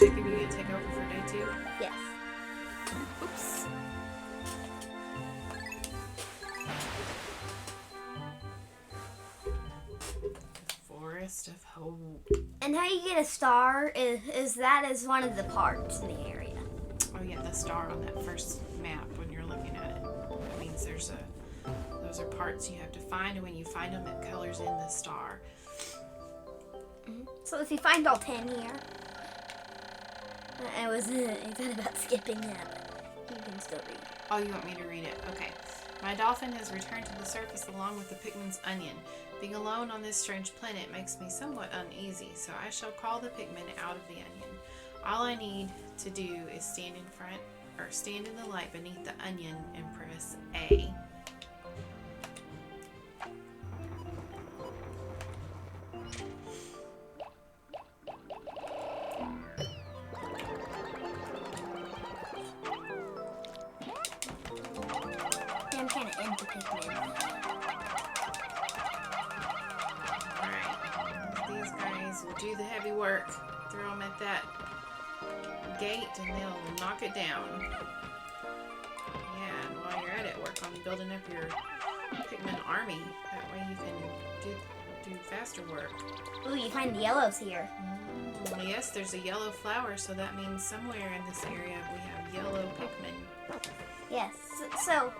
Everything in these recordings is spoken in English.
Jacob, you gonna take over for day 2? Yes. Oops. Forest of Hope. And how you get a star is that is one of the parts in the area. Oh yeah, the star on that first map when you're looking at it. That means those are parts you have to find, and when you find them, it colors in the star. So if you find all 10 here, I was excited about skipping that, but you can still read. Oh, you want me to read it? Okay. My dolphin has returned to the surface along with the Pikmin's onion. Being alone on this strange planet makes me somewhat uneasy, so I shall call the Pikmin out of the onion. All I need to do is stand in the light beneath the onion and press A. I'm kind of into Pikmin. Alright, these guys will do the heavy work. Throw them at that gate and they'll knock it down. Yeah, and while you're at it, work on building up your Pikmin army. That way you can do faster work. Ooh, you find the yellows here. Yes, there's a yellow flower, so that means somewhere in this area we have yellow Pikmin. Yes. So,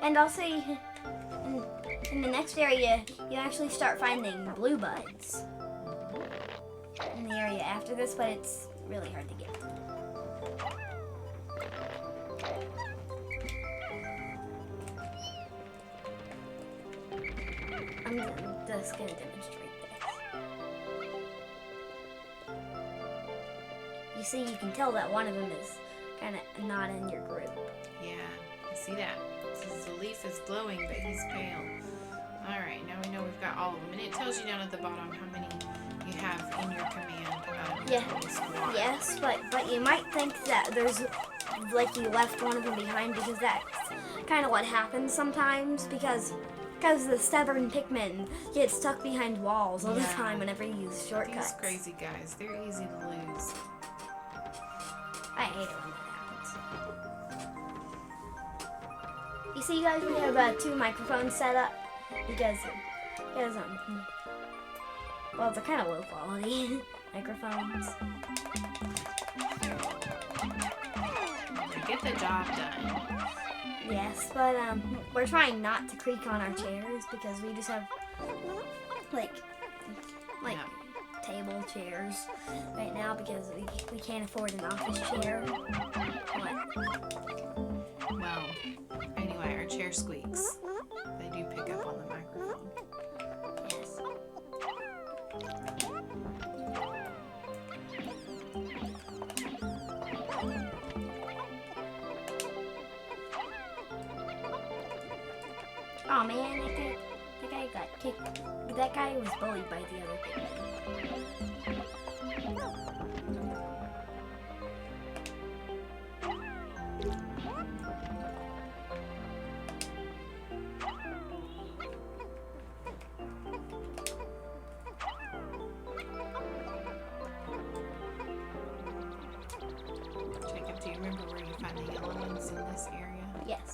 and also in the next area, you actually start finding blue buds in the area after this, but it's really hard to get. I'm just going to demonstrate this. You see, you can tell that one of them is kind of not in your group. Yeah, I see that. The leaf is glowing, but he's pale. Alright, now we know we've got all of them. And it tells you down at the bottom how many you have in your command. Yes, but you might think that there's, like, you left one of them behind because that's kind of what happens sometimes because the stubborn Pikmin get stuck behind walls all the time whenever you use shortcuts. These crazy guys, they're easy to lose. I hate it when that happens. You see, guys, we have 2 microphones set up because well, they're kind of low quality microphones. To get the job done. Yes, but we're trying not to creak on our chairs because we just have like table chairs right now because we can't afford an office chair. Well, anyway, our chair squeaks. They do pick up on the microphone. Yes. Oh man, that guy got kicked. That guy was bullied by the other Pikmin. Jacob, do you remember where you find the yellow ones in this area? Yes.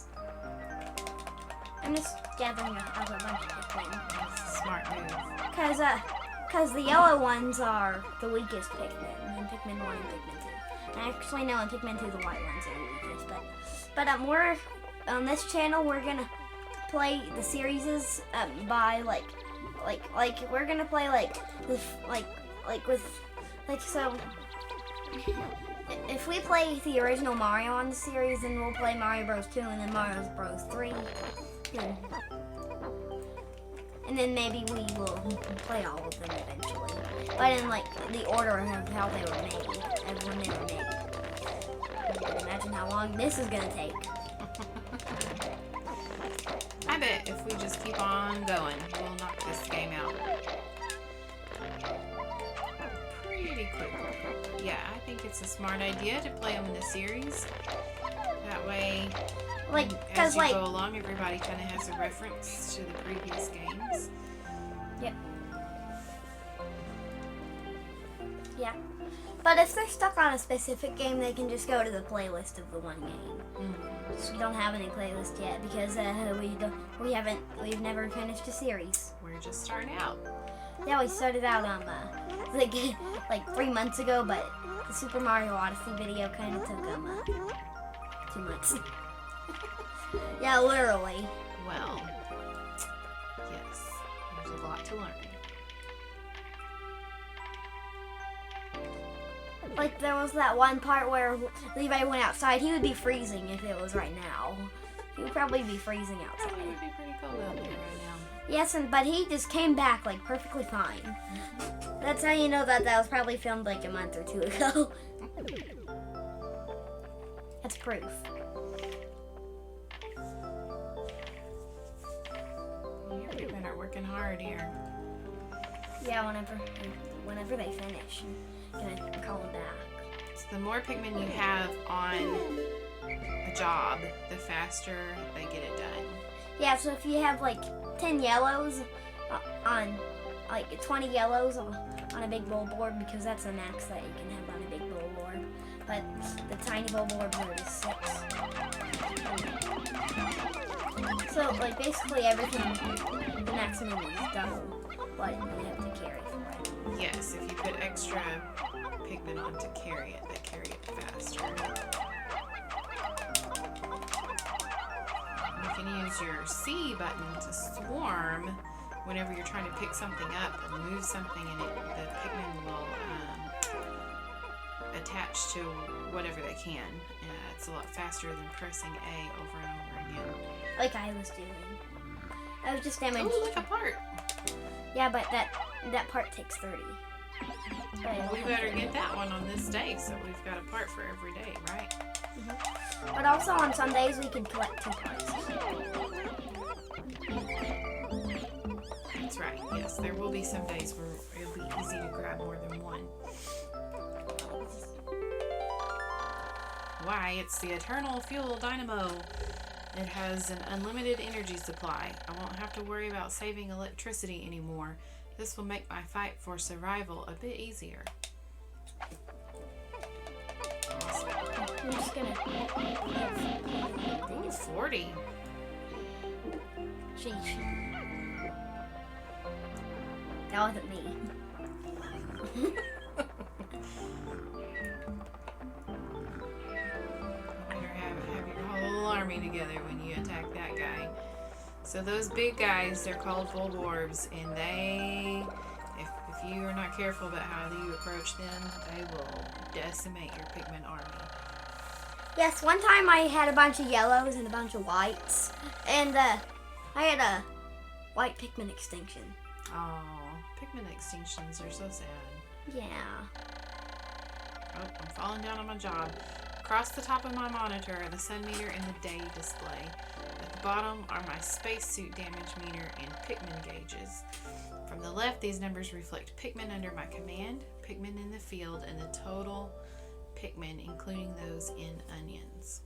I'm just gathering up a bunch of Pikmin. That's a smart move. Because the yellow ones are the weakest Pikmin, in Pikmin 1 and Pikmin 2. I actually know in Pikmin 2 the white ones are the weakest, but we're, on this channel, we're gonna play the series by, we're gonna play, so, if we play the original Mario on the series, then we'll play Mario Bros. 2 and then Mario Bros. 3. And then maybe we will play all of them eventually. But in the order of how they were made, as when they were made. You can imagine how long this is gonna take. I bet if we just keep on going, we'll knock this game out pretty quickly. Yeah, I think it's a smart idea to play them in the series. That way, as you go along, everybody kind of has a reference to the previous games. Yep. Yeah. But if they're stuck on a specific game, they can just go to the playlist of the one game. Mm-hmm. So we don't have any playlist yet because we've never finished a series. We're just starting out. Yeah, we started out like 3 months ago, but the Super Mario Odyssey video kind of took 2 months. Yeah, literally. Well, yes, there's a lot to learn. Like, there was that one part where Levi went outside. He would be freezing if it was right now. He would probably be freezing outside. Probably would be pretty cold out there right now. Yes, but he just came back, like, perfectly fine. Mm-hmm. That's how you know that was probably filmed, like, a month or 2 ago. That's proof. Your Pikmin are working hard here. Yeah, whenever they finish, I'm gonna call them back. So the more Pikmin you have on a job, the faster they get it done. Yeah, so if you have like 10 yellows on, like 20 yellows on a big bowl board, because that's the max that you can have on a big bowl board. But the tiny bowl boards are just 6. So like basically everything, the maximum is double what you have to carry for it. Yes, if you put extra Pikmin on to carry it, they carry it faster. You can use your C button to swarm whenever you're trying to pick something up or move something, and the Pikmin will attach to whatever they can. It's a lot faster than pressing A over and over again. Like I was doing. I was just damaged. Oh, look, a part! Yeah, but that part takes 30. Well, we better get that one on this day, so we've got a part for every day, right? Mm-hmm. But also on some days we can collect 2 parts. That's right, yes. There will be some days where it'll be easy to grab more than one. Why, it's the Eternal Fuel Dynamo. It has an unlimited energy supply. I won't have to worry about saving electricity anymore. This will make my fight for survival a bit easier. Awesome. I'm just gonna... Ooh, 40. Sheesh. That wasn't me. Have your whole army together when you attack that guy. So those big guys, they're called Bulborbs, and if you are not careful about how you approach them, they will decimate your Pikmin army. Yes, one time I had a bunch of yellows and a bunch of whites, and I had a white Pikmin extinction. Oh, Pikmin extinctions are so sad. Yeah. Oh, I'm falling down on my job. Across the top of my monitor are the sun meter and the day display. At the bottom are my spacesuit damage meter and Pikmin gauges. From the left, these numbers reflect Pikmin under my command, Pikmin in the field, and the total Pikmin, including those in onions.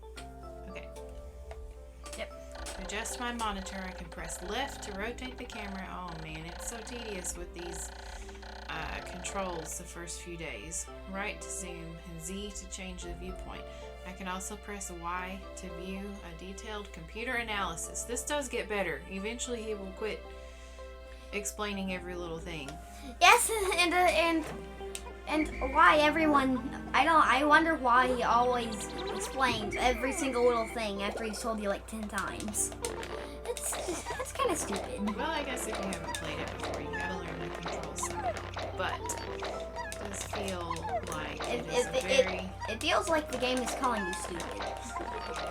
Okay. Yep. To adjust my monitor, I can press left to rotate the camera. Oh man, it's so tedious with these controls the first few days. Right to zoom and Z to change the viewpoint. I can also press Y to view a detailed computer analysis. This does get better. Eventually he will quit explaining every little thing. Yes, and why everyone... I wonder why he always explains every single little thing after he's told you like 10 times. That's kind of stupid. Well, I guess if you haven't played it before, you gotta learn the controls somehow. But it does feel like it feels like the game is calling you stupid.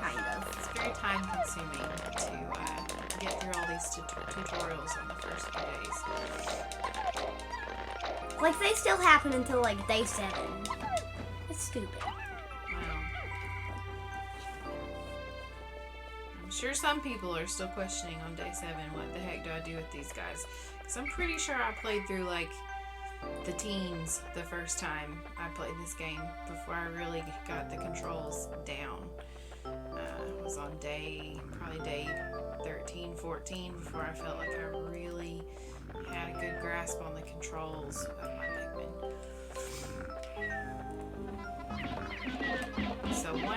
Kind of. It's very time consuming to get through all these tutorials in the first few days. Like they still happen until like day 7. It's stupid. Wow. I'm sure some people are still questioning on day 7, what the heck do I do with these guys? Because I'm pretty sure I played through like the teens the first time I played this game before I really got the controls down. It was on probably day 13, 14 before I felt like I really had a good grasp on the controls of my Pikmin.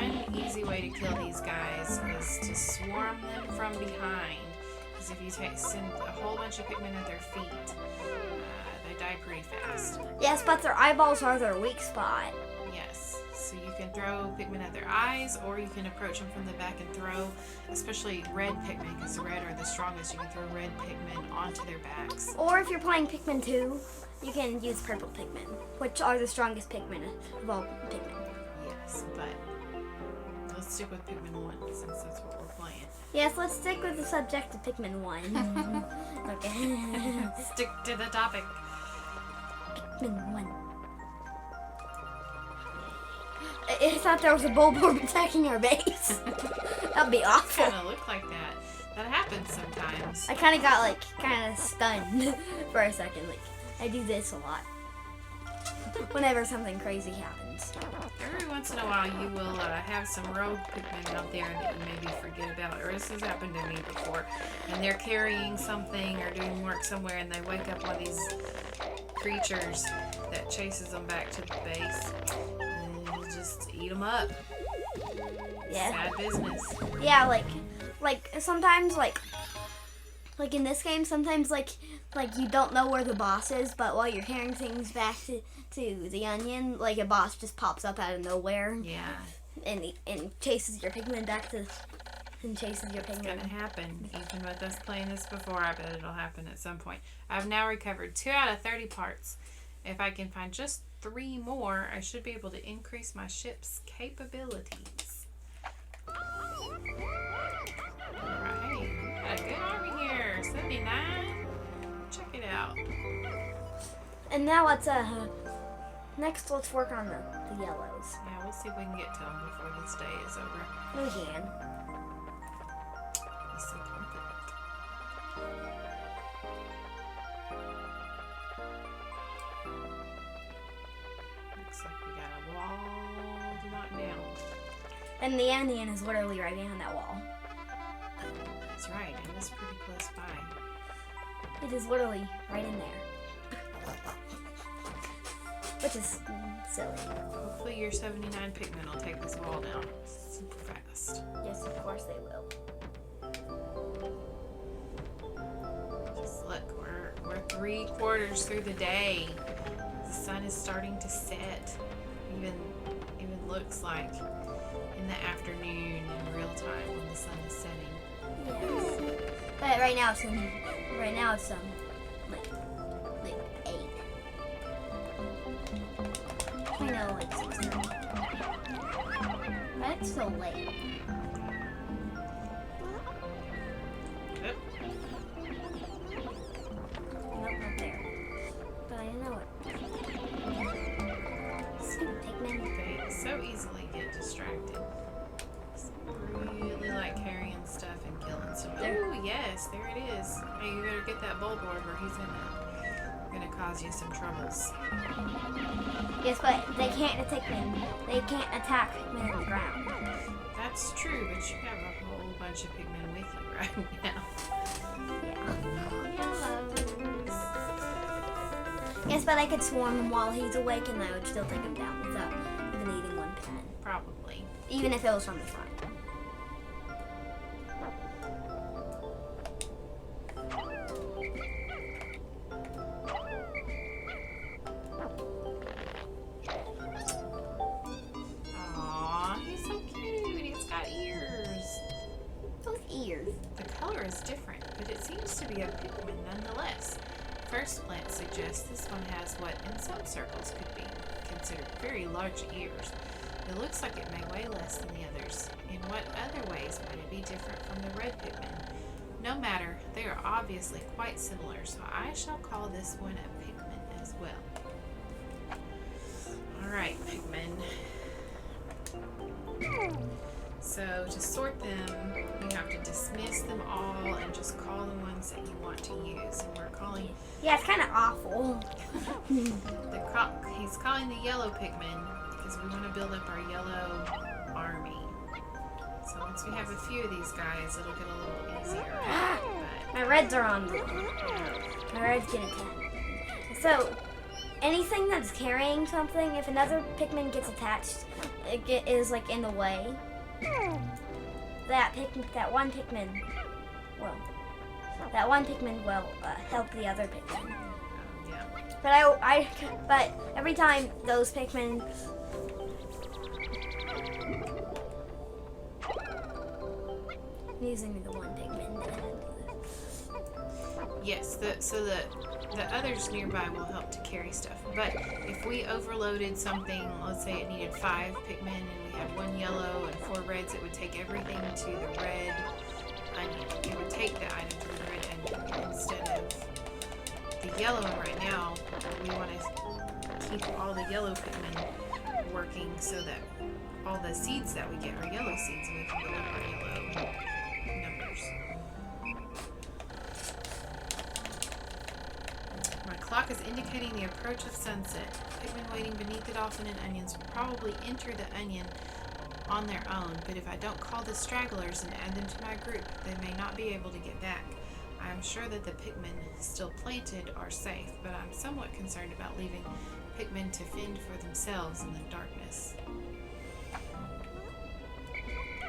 one easy way to kill these guys is to swarm them from behind. Because if you send a whole bunch of Pikmin at their feet, they die pretty fast. Yes, but their eyeballs are their weak spot. Yes, so you can throw Pikmin at their eyes, or you can approach them from the back and throw, especially red Pikmin, because the red are the strongest. You can throw red Pikmin onto their backs. Or if you're playing Pikmin 2, you can use purple Pikmin, which are the strongest Pikmin of all Pikmin. Yes, but let's stick with Pikmin 1 since that's what we're playing. Yes, let's stick with the subject of Pikmin 1. Okay. Stick to the topic. Pikmin 1. I thought there was a Bulborb attacking our base. That'd be awful. Kind of look like that. That happens sometimes. I kind of got kind of stunned for a second. I do this a lot whenever something crazy happens. Every once in a while, you will have some rogue Pikmin out there that you maybe forget about, or this has happened to me before, and they're carrying something or doing work somewhere, and they wake up one of these creatures that chases them back to the base, and you just eat them up. Yeah. Sad business. Yeah, sometimes in this game, sometimes you don't know where the boss is, but while you're carrying things back to the onion, a boss just pops up out of nowhere. Yeah. And chases your Pikmin back to and chases your Pikmin. It's gonna happen. Even with us playing this before, I bet it'll happen at some point. I've now recovered 2 out of 30 parts. If I can find just 3 more, I should be able to increase my ship's capabilities. Alright, we got a good army here. 79. Check it out. And now let's next let's work on the yellows. Yeah, we'll see if we can get to them before this day is over. We can. He's so confident. Looks like we got a wall to knock down. And the onion is literally right behind that wall. That's right, and it's pretty close by. It is literally right in there. Which is silly. Hopefully your 79 Pikmin will take this wall down super fast. Yes, of course they will. Just look, we're 3/4 through the day. The sun is starting to set. Even looks like in the afternoon in real time when the sun is setting. Yes. But right now it's like 8. I know, 6:30. But it's still late. Yep. Nope, not there. But I know it. Stupid Pikmin. They so easily get distracted. Really like carrying stuff and killing stuff. Oh yes, there it is. Hey, you better get that Bulborb or he's gonna cause you some troubles. Yes, but they can't attack Pikmin on the ground. That's true, but you have a whole bunch of Pikmin with you right now. Yes, but I could swarm him while he's awake and I would still take him down without even eating one Pikmin. Probably. Even if it was from the front. Aww, he's so cute. He's got ears. Those ears. The color is different, but it seems to be a Pikmin nonetheless. First glance suggests this one has what in some circles could be considered very large ears. It looks like it may weigh less than the others. In what other ways might it be different from the red Pikmin? No matter, they are obviously quite similar, so I shall call this one a Pikmin as well. Alright, Pikmin. So to sort them, you have to dismiss them all and just call the ones that you want to use. And we're calling... Yeah, it's kind of awful. He's calling the yellow Pikmin because we want to build up our yellow army. So once we have a few of these guys, it'll get a little easier. But My reds are on. My reds get attacked. So, anything that's carrying something, if another Pikmin gets attached, is like in the way, that one Pikmin will help the other Pikmin. Yeah. But every time those Pikmin using the one Pikmin. Yes, so the others nearby will help to carry stuff. But if we overloaded something, let's say it needed 5 Pikmin and we had 1 yellow and 4 reds, it would take everything to the red onion. It would take the item to the red onion instead of the yellow one right now. We want to keep all the yellow Pikmin working so that all the seeds that we get are yellow seeds and we can build up our yellow numbers. My clock is indicating the approach of sunset. Pikmin waiting beneath the dolphin and onions will probably enter the onion on their own, but if I don't call the stragglers and add them to my group, they may not be able to get back. I am sure that the Pikmin still planted are safe, but I'm somewhat concerned about leaving Pikmin to fend for themselves in the darkness.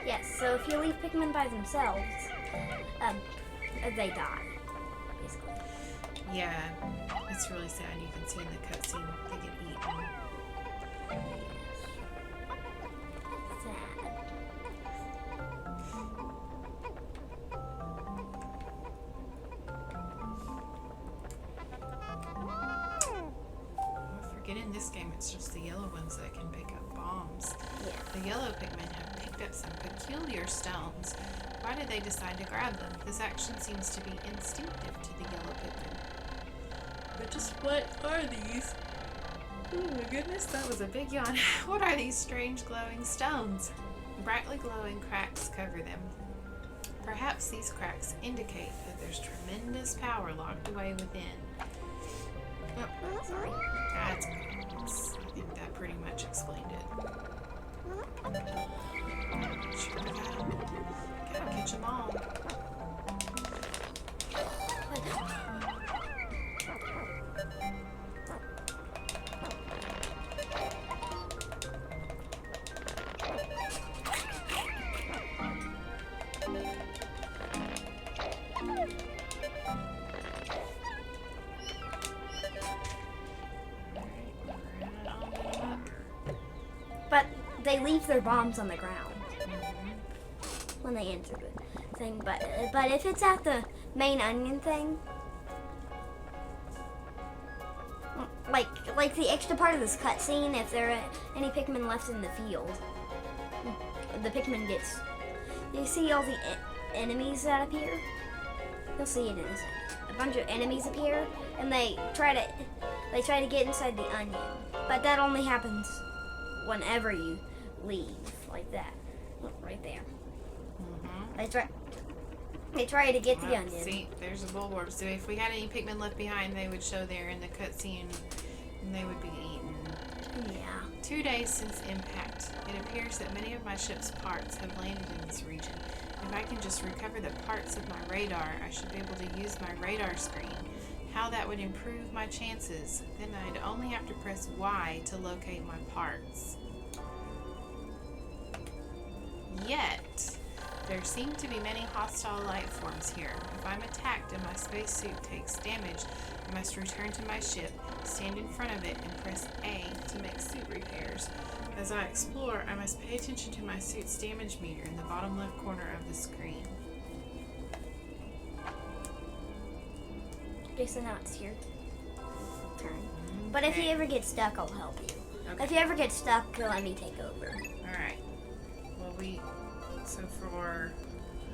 Yes, so if you leave Pikmin by themselves, they die, basically. Yeah, it's really sad. You can see in the cutscene they get eaten. Sad. I forget in this game it's just the yellow ones that can pick up bombs. Yeah. The yellow Pikmin have picked up some peculiar stones. Why did they decide to grab them? This action seems to be instinctive to the yellow Pikmin. But just what are these? Oh my goodness, that was a big yawn. What are these strange glowing stones? Brightly glowing cracks cover them. Perhaps these cracks indicate that there's tremendous power locked away within. Oh, sorry. That's okay. I think that pretty much explained it. Sure, gotta catch them all. But they leave their bombs on the ground when they enter the thing. But if it's at the main onion thing, like the extra part of this cutscene, if there are any Pikmin left in the field, the Pikmin gets. You see all the enemies that appear? You'll see it in a second. A bunch of enemies appear, and they try to get inside the onion. But that only happens whenever you leave, like that, right there. They try to get the onion. See, there's a bulwark. So if we had any Pikmin left behind, they would show there in the cutscene, and they would be eaten. Yeah. 2 days since impact. It appears that many of my ship's parts have landed in this region. If I can just recover the parts of my radar, I should be able to use my radar screen. How that would improve my chances. Then I'd only have to press Y to locate my parts. Yet, there seem to be many hostile life forms here. If I'm attacked and my spacesuit takes damage, I must return to my ship, stand in front of it, and press A to make suit repairs. As I explore, I must pay attention to my suit's damage meter in the bottom left corner of the screen. Okay, so now it's your turn. But if you ever get stuck, I'll help you. Okay. If you ever get stuck, let me take over. Alright. Well, so for